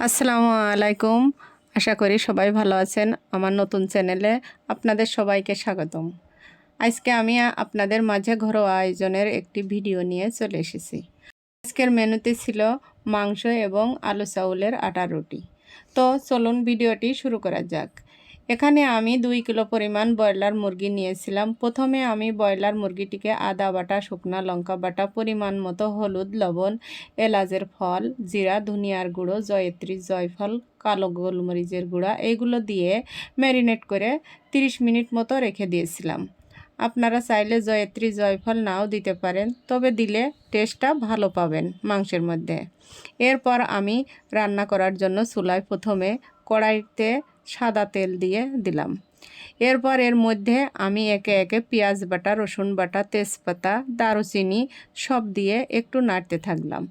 আসসালামু আলাইকুম। আশা করি সবাই ভালো আছেন। আমার নতুন চ্যানেলে আপনাদের সবাইকে স্বাগতম। আজকে আমি আপনাদের মাঝে ঘরোয়া আয়োজনের একটি ভিডিও নিয়ে চলে এসেছি। আজকের মেনুতে ছিল মাংস এবং আলু চাউলের আটার রুটি। তো চলুন ভিডিওটি শুরু করা যাক। এখানে আমি 2 কিলো পরিমাণ ব্রয়লার মুরগি নিয়েছিলাম। প্রথমে আমি ব্রয়লার মুরগিটিকে আদা বাটা, শুকনা লঙ্কা বাটা, পরিমাণ মতো হলুদ, লবণ, এলাচের ফল, জিরা, ধনিয়ার গুঁড়ো, জয়িত্রী, জয়ফল, কালো গোলমরিচের গুঁড়া এইগুলো দিয়ে ম্যারিনেট করে 30 মিনিট মতো রেখে দিয়েছিলাম। আপনারা চাইলে জয়িত্রী, জয়ফল নাও দিতে পারেন, তবে দিলে টেস্টটা ভালো পাবেন মাংসের মধ্যে। এরপর আমি রান্না করার জন্য চুলায় প্রথমে কড়াইতে সাদা তেল দিয়ে দিলাম। এরপর এর মধ্যে আমি একে একে পেঁয়াজ বাটা, রসুন বাটা, তেজপাতা, দারুচিনি সব দিয়ে একটু নাড়তে থাকলাম।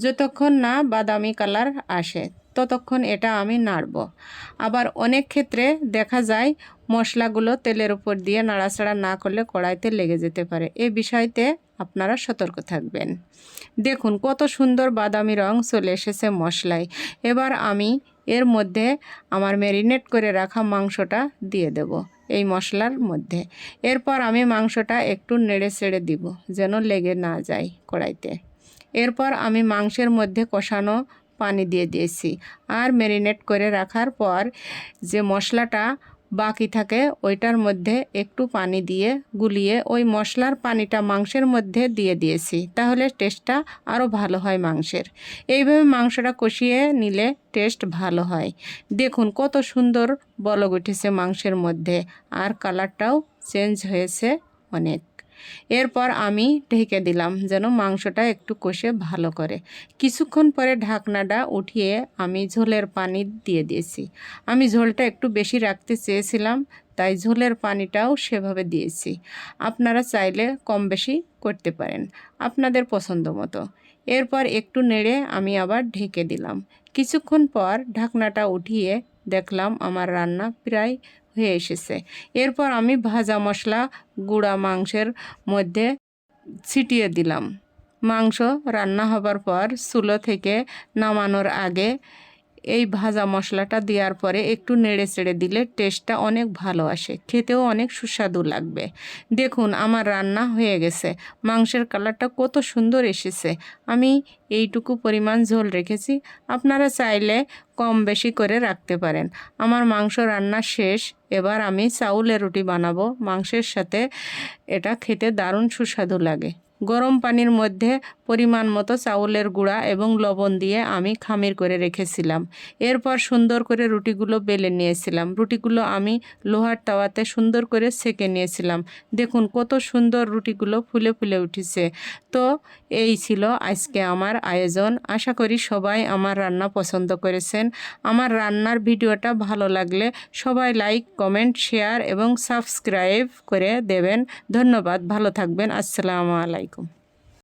যতক্ষণ না বাদামি কালার আসে ততক্ষণ এটা আমি নাড়ব। আবার অনেক ক্ষেত্রে দেখা যায় মশলাগুলো তেলের উপর দিয়ে নাড়াচাড়া না করলে কড়াইতে লেগে যেতে পারে। এই বিষয়তে আপনারা সতর্ক থাকবেন। দেখুন কত সুন্দর বাদামি রং চলে এসেছে মশলায়। এবার আমি এর মধ্যে আমার ম্যারিনেট করে রাখা মাংসটা দিয়ে দেব এই মশলার মধ্যে। এরপর আমি মাংসটা একটু নেড়ে ছেড়ে দিব যেন লেগে না যায় কড়াইতে। এরপর আমি মাংসের মধ্যে কষানো পানি দিয়ে দিয়েছি। আর ম্যারিনেট করে রাখার পর যে মশলাটা বাকি থাকে ওইটার মধ্যে একটু পানি দিয়ে গুলিয়ে ওই মশলার পানিটা মাংসের মধ্যে দিয়ে দিয়েছি, তাহলে টেস্টটা আরও ভালো হয় মাংসের। এইভাবে মাংসটা কষিয়ে নিলে টেস্ট ভালো হয়। দেখুন কত সুন্দর বলক উঠেছে মাংসের মধ্যে, আর কালারটাও চেঞ্জ হয়েছে অনেক। এরপর আমি ঢেকে দিলাম যেন মাংসটা একটু কষে ভালো করে। কিছুক্ষণ পরে ঢাকনাটা উঠিয়ে আমি ঝোলের পানি দিয়ে দিয়েছি। আমি ঝোলটা একটু বেশি রাখতে চেয়েছিলাম, তাই ঝোলের পানিটাও সেভাবে দিয়েছি। আপনারা চাইলে কম বেশি করতে পারেন আপনাদের পছন্দ মতো। এরপর একটু নেড়ে আমি আবার ঢেকে দিলাম। কিছুক্ষণ পর ঢাকনাটা উঠিয়ে দেখলাম আমার রান্না প্রায় হয়ে এসেছে। এরপর আমি ভাজা মশলা গুঁড়া মাংসের মধ্যে ছিটিয়ে দিলাম। মাংস রান্না হবার পর চুলো থেকে নামানোর আগে এই ভাজা মশলাটা দেওয়ার পরে একটু নেড়ে চেড়ে দিলে টেস্টটা অনেক ভালো আসে, খেতেও অনেক সুস্বাদু লাগবে। দেখুন আমার রান্না হয়ে গেছে। মাংসের কালারটা কত সুন্দর এসেছে। আমি এইটুকু পরিমাণ ঝোল রেখেছি, আপনারা চাইলে কম বেশি করে রাখতে পারেন। আমার মাংস রান্না শেষ। এবার আমি চাউলের রুটি বানাবো মাংসের সাথে। এটা খেতে দারুণ সুস্বাদু লাগে। গরম পানির মধ্যে পরিমাণ মতো চাউলের গুঁড়া এবং লবণ দিয়ে আমি খামির করে রেখেছিলাম। এরপর সুন্দর করে রুটিগুলো বেলে নিয়েছিলাম। রুটিগুলো আমি লোহার তাওয়াতে সুন্দর করে সেঁকে নিয়েছিলাম। দেখুন কত সুন্দর রুটিগুলো ফুলে ফুলে উঠেছে। তো এই ছিল আজকে আমার আয়োজন। আশা করি সবাই আমার রান্না পছন্দ করেছেন। আমার রান্নার ভিডিওটা ভালো লাগলে সবাই লাইক, কমেন্ট, শেয়ার এবং সাবস্ক্রাইব করে দেবেন। ধন্যবাদ। ভালো থাকবেন। আসসালামু আলাইকুম।